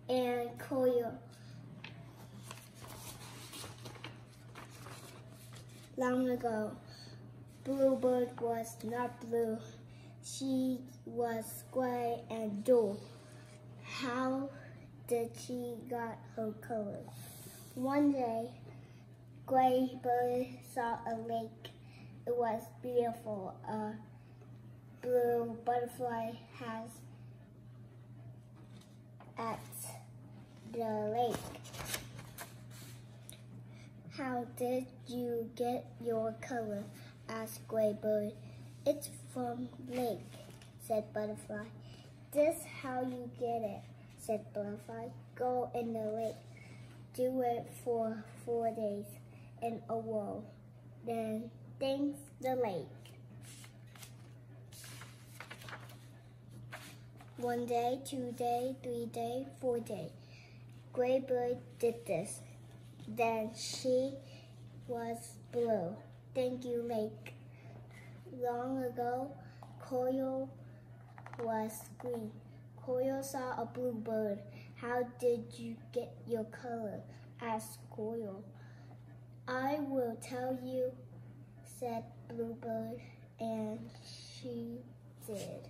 and Coyote. Long ago, Bluebird was not blue. She was gray and dull. How did she get her color? One day, Graybird saw a lake. It was beautiful. A blue butterfly has at the lake. How did you get your color? Asked Graybird. It's from lake, said Butterfly. This how you get it, said Butterfly. Go in the lake. Do it for 4 days in a row. Then thank the lake. 1 day, 2 day, 3 day, 4 day. Graybird did this. Then she was blue. Thank you, lake. Long ago, Coyote was green. Coyote saw a bluebird. How did you get your color? Asked Coyote. I will tell you, said Bluebird, and she did.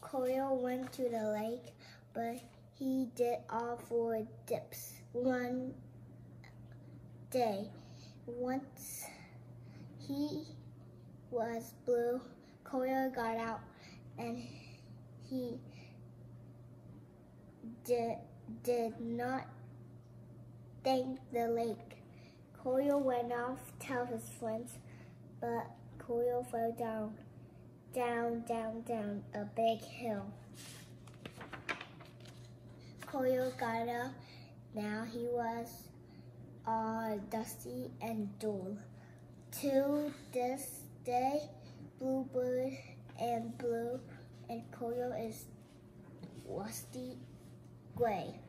Coyote went to the lake, but he did all 4 dips. One day, once he was blue, Coyote got out and he did not thank the lake. Coyote went off to tell his friends, but Coyote fell down a big hill. Coyote got up. Now he was all dusty and dull. To this day, Bluebird and Blue and Coyote is rusty gray.